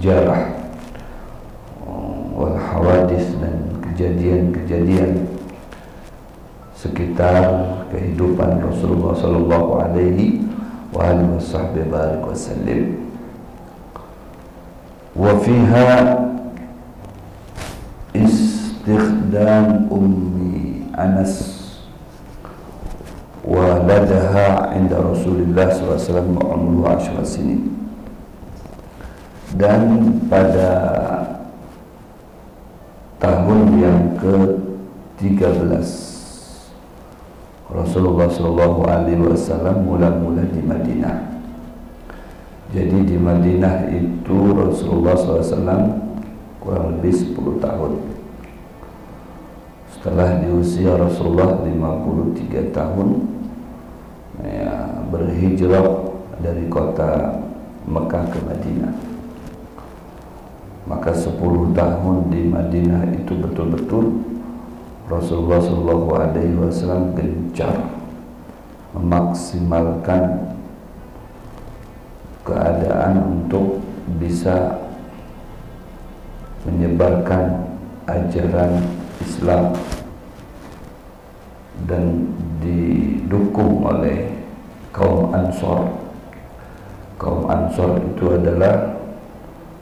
sejarah wal hawadis dan kejadian-kejadian sekitar kehidupan Rasulullah sallallahu alaihi wa alihi wasallam. Wa fiha istikhdam ummi Anas waladaha inda Rasulullah sallallahu alaihi wasallam umruhu 10 sinin. Dan pada tahun yang ke-13 Rasulullah sallallahu alaihi wasallam mula-mula di Madinah. Jadi di Madinah itu Rasulullah sallallahu alaihi wasallam kurang lebih 10 tahun. Setelah di usia Rasulullah 53 tahun ya, berhijrah dari kota Mekah ke Madinah. Maka 10 tahun di Madinah itu betul-betul Rasulullah sallallahu alaihi wasallam gencar memaksimalkan keadaan untuk bisa menyebarkan ajaran Islam dan didukung oleh kaum Ansor. Kaum Ansor itu adalah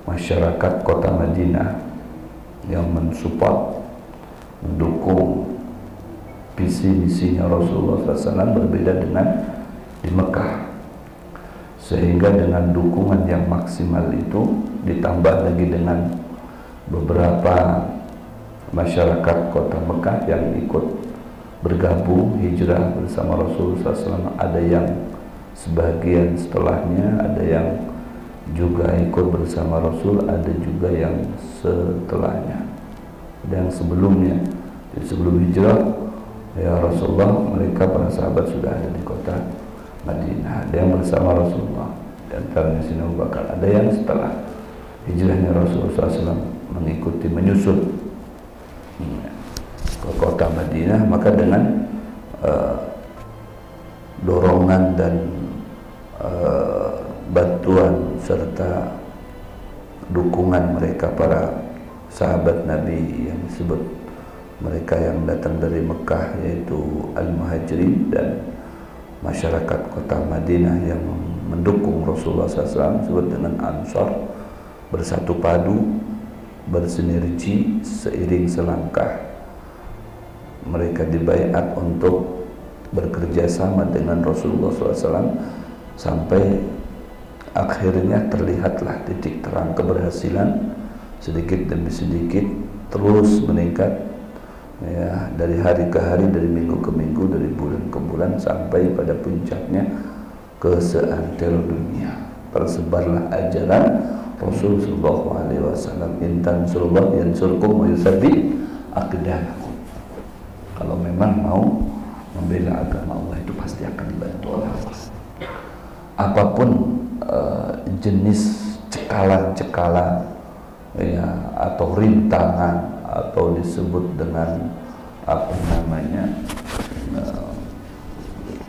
masyarakat kota Madinah yang mensupport, mendukung visi misinya Rasulullah SAW berbeda dengan di Mekah, sehingga dengan dukungan yang maksimal itu ditambah lagi dengan beberapa masyarakat kota Mekah yang ikut bergabung hijrah bersama Rasulullah SAW. Ada yang sebagian setelahnya, ada yang juga ikut bersama Rasul, ada juga yang setelahnya dan sebelumnya. Jadi sebelum hijrah ya Rasulullah, mereka para sahabat sudah ada di kota Madinah. Ada yang bersama Rasulullah, di antaranya Sayyidina Abu Bakar. Ada yang setelah hijrahnya Rasulullah SAW mengikuti, menyusul ke kota Madinah. Maka dengan dorongan dan bantuan serta dukungan mereka para sahabat Nabi yang disebut mereka yang datang dari Mekah, yaitu Al-Muhajirin, dan masyarakat kota Madinah yang mendukung Rasulullah SAW disebut dengan Ansar, bersatu padu, bersinergi, seiring selangkah mereka dibaiat untuk bekerja sama dengan Rasulullah SAW sampai akhirnya terlihatlah titik terang keberhasilan. Sedikit demi sedikit terus meningkat ya, dari hari ke hari, dari minggu ke minggu, dari bulan ke bulan, sampai pada puncaknya ke seantero dunia. Tersebarlah ajaran Rasul sallallahu alaihi wasallam, intan surullah yansurkum wa yusabbit aqdamakum. Kalau memang mau membela agama Allah itu pasti akan dibantu oleh Allah. Apapun jenis cekalan-cekalan ya, atau rintangan, atau disebut dengan apa namanya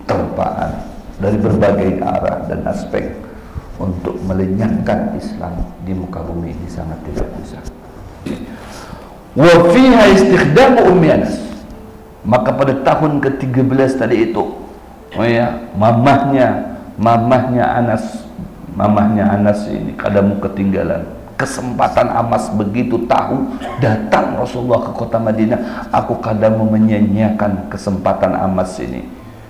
terpaan dari berbagai arah dan aspek untuk melenyapkan Islam di muka bumi ini sangat tidak bisa. Wa fiha istikhdamu ummi Anas. Maka pada tahun ke-13 tadi itu, oh ya, mamahnya Anas ini kadamu ketinggalan kesempatan emas. Begitu tahu datang Rasulullah ke kota Madinah, aku kadamu menyanyiakan kesempatan emas ini,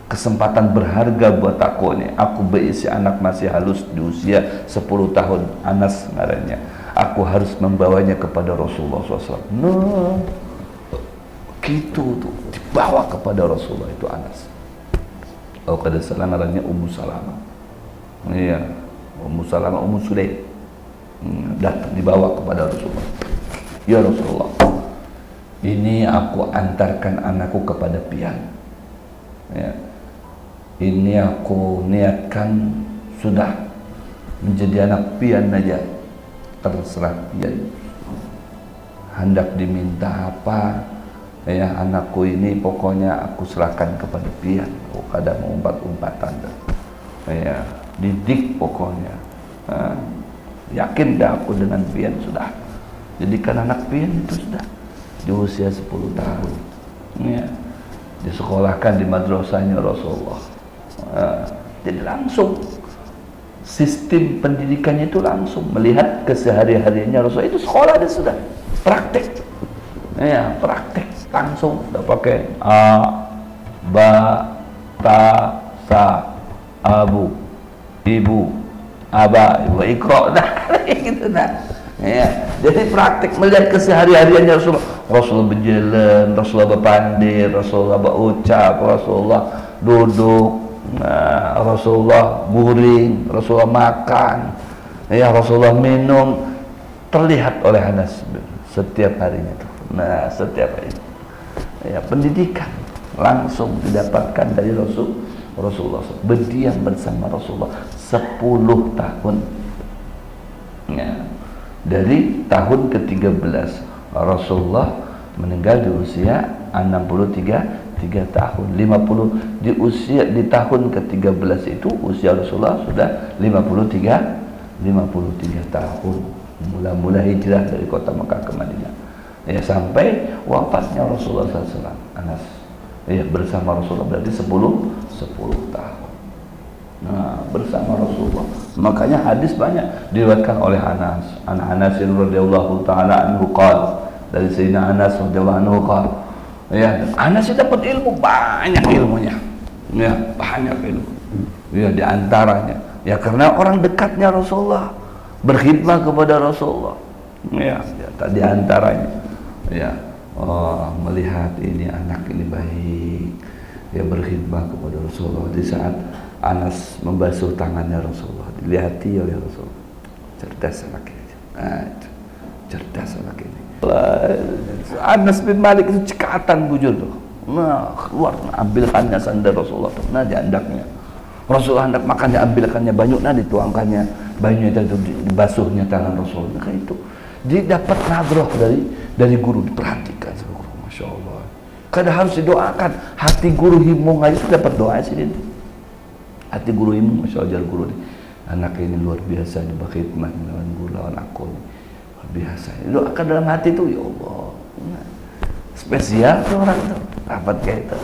kesempatan berharga buat aku ini. Aku berisi anak masih halus di usia 10 tahun, Anas ngarannya. Aku harus membawanya kepada Rasulullah SAW. No, gitu tuh, dibawa kepada Rasulullah itu Anas. Oh, kada salah ngarannya Ummu Salamah. Iya, Ummu Salamah, Ummu Sulaim. Datang dibawa kepada Rasulullah. Ya Rasulullah, ini aku antarkan anakku kepada pian. Ya. Ini aku niatkan sudah menjadi anak pian aja, terserah pian. Hendak diminta apa, ya anakku ini pokoknya aku serahkan kepada pian. Oh, kadang umpat-umpatan, ya didik pokoknya. Yakin dah aku dengan pian sudah. Jadikan anak pian itu sudah di usia 10 tahun. Ya. Disekolahkan di madrasahnya Rasulullah. Jadi langsung sistem pendidikannya itu langsung melihat kesehari-hariannya Rasulullah, itu sekolah dia sudah praktek. Ya, praktek langsung udah pakai a, ba, ta, sa, abu, ibu, aba, ibu ikro, nah gitu nah. Ya, jadi praktek melihat kesehari-hariannya Rasulullah. Rasulullah berjalan, Rasulullah berpandir, Rasulullah berucap, Rasulullah duduk, nah, Rasulullah guring, Rasulullah makan, ya Rasulullah minum, terlihat oleh Anas setiap harinya tuh. Nah, setiap hari, ya pendidikan langsung didapatkan dari Rasulullah. Berdiam bersama Rasulullah 10 tahun. Ya. Dari tahun ke-13 Rasulullah meninggal di usia 63 tahun. 50 di tahun ke-13 itu usia Rasulullah sudah 53 tahun. Mula-mula hijrah dari kota Mekah ke Madinah. Ya, sampai wafatnya Rasulullah SAW. Anas ya bersama Rasulullah berarti 10 tahun. Nah, bersama Rasulullah. Makanya hadis banyak diriwayatkan oleh Anas. Anas radhiyallahu taala anhu qala, dari Sayyidina Anas radhiyallahu anhu qala, ya, Anas itu dapat ilmu banyak ilmunya. Ya, banyak ilmu. Ya, di antaranya ya karena orang dekatnya Rasulullah, berkhidmat kepada Rasulullah. Ya, di antaranya ya, melihat ini anak ini baik, ya berkhidmat kepada Rasulullah. Di saat Anas membasuh tangannya Rasulullah, dilihati oleh Rasulullah. Cerdas anak ini. Nah, cerdas anak ini. Anas bin Malik itu cekatan bujur tuh. Nah, keluar, ambilkannya sandal Rasulullah tuh. Nah, diandaknya. Rasulullah hendak makannya, ambilkannya banyak, nah dituangkannya banyaknya itu dibasuhnya tangan Rasulullah. Nah, itu dia dapat nadroh dari guru, diperhatikan sama guru. Masya Allah. Kadang harus didoakan. Hati guru himung aja sudah dapat doa sih. Hati guru himung, Masya Allah, guru nih. Anak ini luar biasa di berkhidmat dengan guru lawan aku nih. Luar biasa. Doakan dalam hati itu, ya Allah. Nah, spesial tuh orang itu. Dapat kayak itu.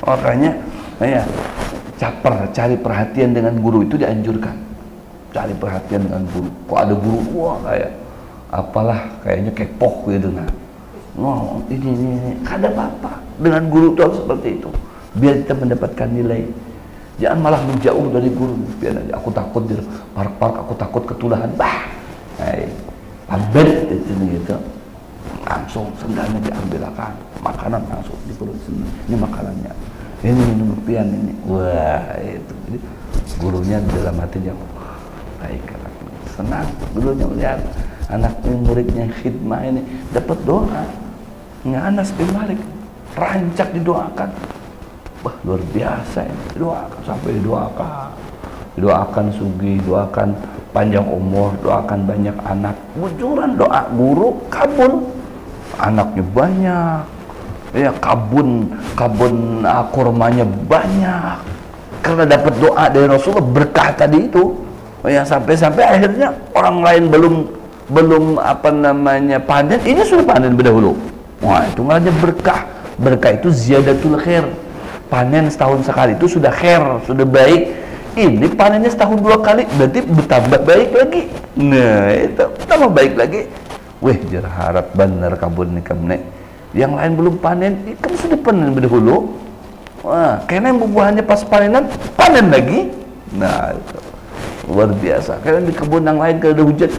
Makanya, ya, cari perhatian dengan guru itu dianjurkan. Cari perhatian dengan guru. Kok ada guru, wah kayak apalah, kayaknya kepoh gitu. Nah, wow, ini ada apa-apa dengan guru itu harus seperti itu, biar kita mendapatkan nilai. Jangan malah menjauh dari guru. Biar aja aku takut di park-park, aku takut ketulahan. Bah, pabet gitu. Langsung sendalnya diambilkan, makanan langsung di perut sini. Ini makanannya. Ini minum pian ini. Wah, itu. Jadi, gurunya dalam hatinya baik, senang. Gurunya melihat anak muridnya khidmah ini dapat doa. Anas bin Malik rancak didoakan. Wah, luar biasa ini. Didoakan sampai didoakan sugih, doakan panjang umur, doakan banyak anak. Bujuran doa guru kabul. Anaknya banyak. Ya, kabun kurmanya banyak. Karena dapat doa dari Rasulullah, berkah tadi itu. Ya, sampai akhirnya orang lain belum panen, ini sudah panen berdahulu. Wah, itu aja berkah. Berkah itu ziyadatul khair. Panen setahun sekali itu sudah khair, sudah baik. Ini panennya setahun 2 kali, berarti bertambah baik lagi. Nah, itu tambah baik lagi. Weh, jar harap benar kabun nih kamne. Yang lain belum panen, kan sudah panen berdahulu. Wah, karena yang buahnya pas panenan, panen lagi. Nah, itu luar biasa. Karena di kebun yang lain kalau ada hujan,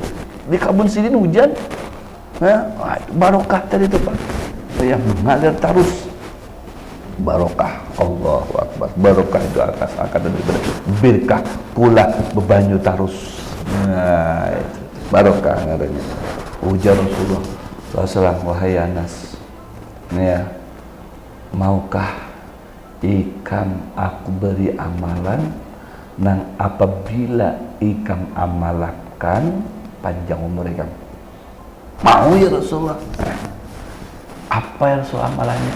di kebun sini hujan. Wah, barokah tadi itu Pak. Yang mengalir terus. Barokah, Allahu Akbar. Barokah itu akan daripada berkah pula bebanyu terus. Nah, itu barokah adanya. Ujar Rasulullah SAW, wahai Anas, ya, maukah ikam aku beri amalan nang apabila ikam amalakan panjang umur ikam? Mau ya Rasulullah? Apa yang Rasul amalannya?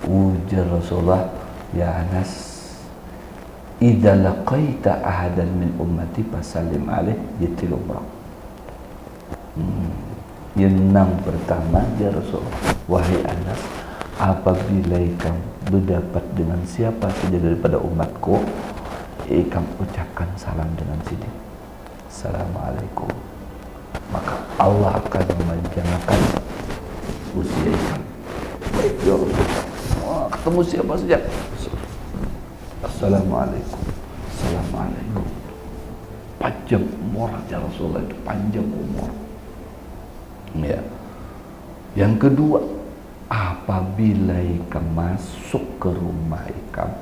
Ujar Rasulullah, ya Anas, idza laqaita ahadan min ummati fasallim alaih yatil umrah. Yang pertama ya Rasulullah, wahai Anas, apabila kamu berdapat dengan siapa saja daripada umatku, kamu ucapkan salam dengan sini, Assalamualaikum, maka Allah akan memanjangkan usia kamu. Baik ya Rasulullah, ketemu siapa saja, Assalamualaikum, Assalamualaikum. Panjang umur ya Rasulullah, itu panjang umur. Ya. Yang kedua, apabila kamu masuk ke rumah kamu,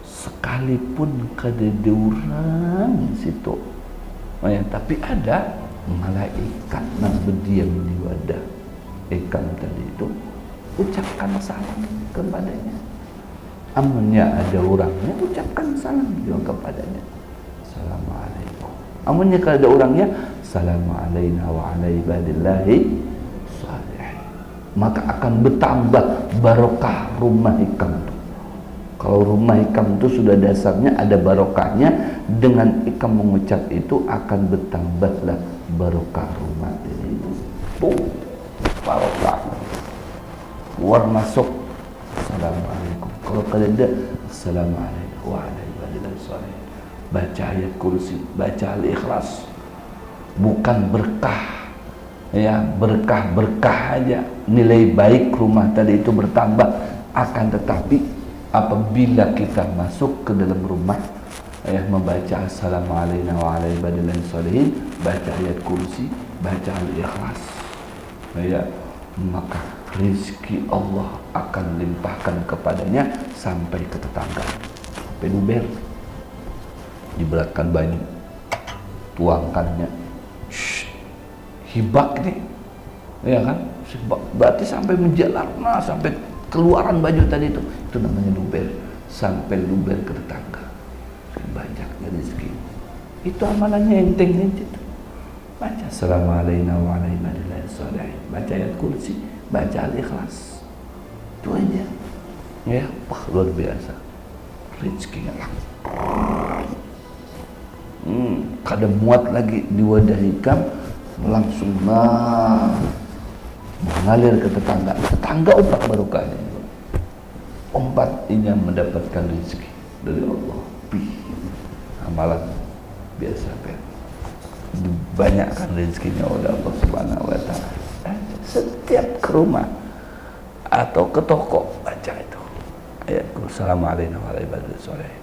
sekalipun kada ada orang situ, ya, tapi ada malaikat yang berdiam di wadah kamu tadi itu, ucapkan salam kepadanya. Amunnya ada orangnya, ucapkan salam juga kepadanya, Assalamualaikum. Amunnya kalau ada orangnya, Assalamualaikum wa ala ibadillahi salihin. Maka akan bertambah barokah rumah kamu. Kalau rumah kamu itu sudah dasarnya ada barokahnya, dengan kamu mengucap itu akan bertambahlah barokah rumah itu. Tuh, barokah. Keluar masuk, Assalamualaikum. Kalau ada, Assalamualaikum wa ala ibadillahi salihin. Baca ayat kursi, baca al-ikhlas. Bukan berkah, ya, berkah aja, nilai baik rumah tadi itu bertambah. Akan tetapi apabila kita masuk ke dalam rumah, ya, membaca Assalamualaikum wa ala ibadillahi salihin, baca ayat kursi, baca al-ikhlas, ya, maka rezeki Allah akan limpahkan kepadanya sampai ke tetangga, sampai duber, diberatkan baju, tuangkannya, hibak nih, ya kan? Berarti sampai menjalar, nah, sampai keluaran baju tadi itu namanya luber, sampai luber ke tetangga, banyaknya rezeki. Itu amalannya enteng itu. Baca Assalamualaikum wa ala ibadillahi salihin, baca ayat kursi, baca al-ikhlas, itu aja, ya, wah, luar biasa rezekinya lah. Kada muat lagi di wadah ikam, langsung mengalir ke tetangga. Tetangga umpat barokahnya, umpat ini yang mendapatkan rezeki dari Allah. Amalan biasa, dibanyakkan rezekinya oleh Allah Subhanahu wa Ta'ala. Setiap ke rumah atau ke toko, baca itu ayat Assalamualaikum wa ala ibadillahi salihin,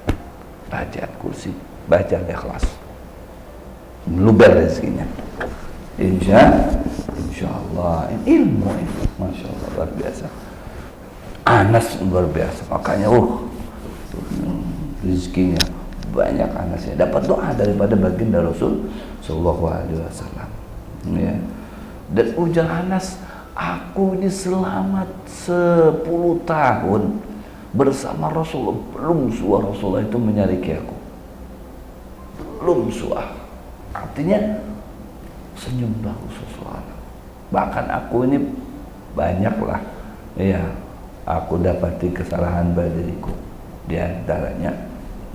baca ayat kursi, baca al-ikhlas, luber rezekinya. Insya Allah ilmu ini, masya Allah, luar biasa. Anas luar biasa, makanya rezekinya banyak. Anasnya dapat doa daripada baginda Rasul Sallallahu Alaihi Wasallam, ya. Dan ujar Anas, aku ini selamat 10 tahun bersama Rasulullah, belum suah Rasulullah itu menyariki aku, belum suah. Artinya senyumlah Rasulullah. Bahkan aku ini banyaklah, ya, aku dapati kesalahan pada diriku. Di antaranya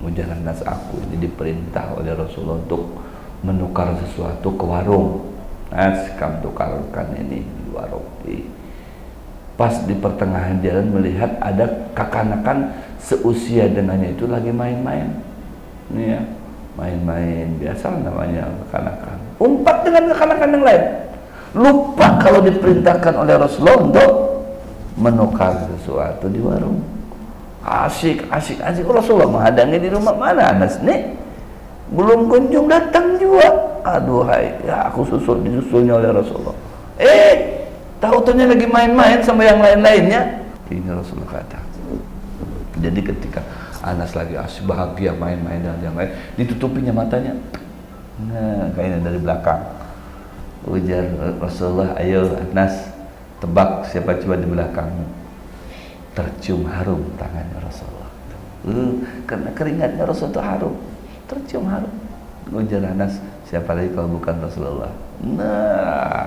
ujar Anas, aku ini diperintah oleh Rasulullah untuk menukar sesuatu ke warung. Kamu tukarkan ini di warung. Pas di pertengahan jalan melihat ada kekanakan seusia dengannya itu lagi main-main, ya, main-main biasa namanya kekanakan. Umpat dengan kekanakan yang lain. Lupa kalau diperintahkan oleh Rasulullah untuk menukar sesuatu di warung. Asik Rasulullah menghadangi di rumah, mana Anas nih? Belum kunjung datang juga. Aduhai, ya, aku disusulnya oleh Rasulullah. Tahu ternyata lagi main-main sama yang lain-lainnya. Ini Rasulullah kata. Jadi ketika Anas lagi asik bahagia main-main dengan yang lain, ditutupinya matanya. Nah, kayaknya dari belakang. Ujar Rasulullah, ayo Anas, tebak siapa coba di belakangmu. Tercium harum tangannya Rasulullah. Karena keringatnya Rasulullah harum, tercium harum. Ujar Anas, siapa lagi kalau bukan Rasulullah? Nah,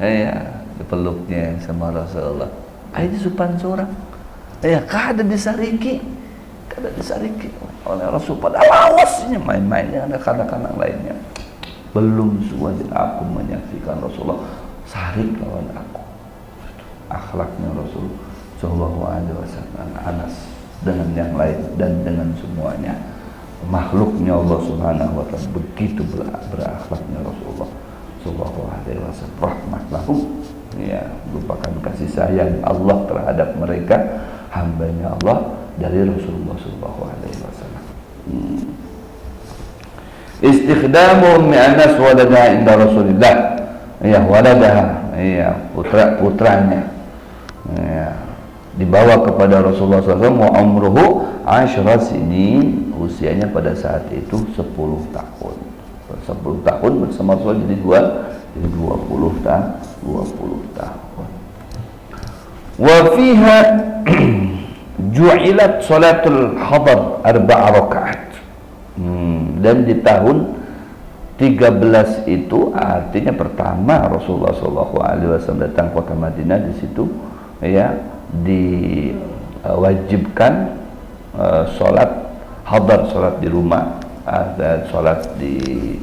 ya, dipeluknya sama Rasulullah. Ini sopan seorang. Ya, kada disariki oleh Rasul. Pada awasnya main-mainnya ada kanak-kanak lainnya. Belum semuanya aku menyaksikan Rasulullah sarik lawan aku. Akhlaknya Rasul Sallallahu Alaihi Wasallam, Anas dengan yang lain dan dengan semuanya makhluknya Allah Subhanahu Wa Taala, begitu berakhlaknya Rasulullah Sallallahu Alaihi Wasallam. Rahmat lahum, ya, merupakan kasih sayang Allah terhadap mereka, hambanya Allah dari Rasulullah Sallallahu Alaihi Wasallam. Istikhdamu Anas walada inda Rasulillah, ya, waladaha, ya, putranya, ya, dibawa kepada Rasulullah SAW. Wa umruhu 10 sinin, usianya pada saat itu 10 tahun. 10 tahun bersama Rasul jadi 20 tahun. Wa fiha ju'ilat salatul hadar 4 rakaat. Dan di tahun 13 itu artinya pertama Rasulullah SAW datang kota Madinah, di situ ya diwajibkan sholat hadar, sholat di rumah, dan sholat di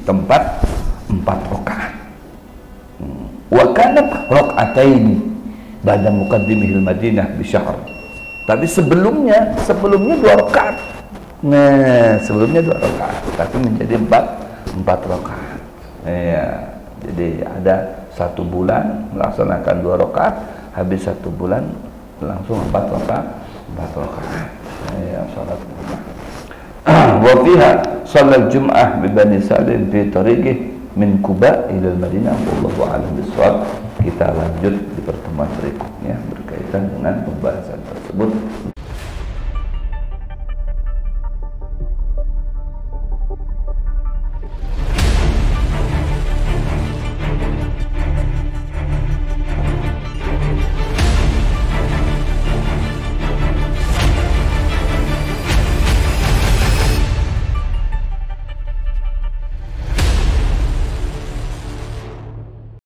tempat 4 rakaat. Wa kanat raka'ataini ba'da muqaddimihil Madinah bi syahr. Tapi sebelumnya 2 rakaat. Nah, sebelumnya 2 rakaat, tapi menjadi 4 rakaat. Ya, jadi ada 1 bulan melaksanakan 2 rakaat, habis 1 bulan langsung 4 rakaat. Ya, salat rumah. Wa fiha shalat Jum'ah bi Bani Salim fi tariqih min Quba ila Madinah. Wallahu a'lam bishawab. Kita lanjut di pertemuan berikutnya berkaitan dengan pembahasan tersebut.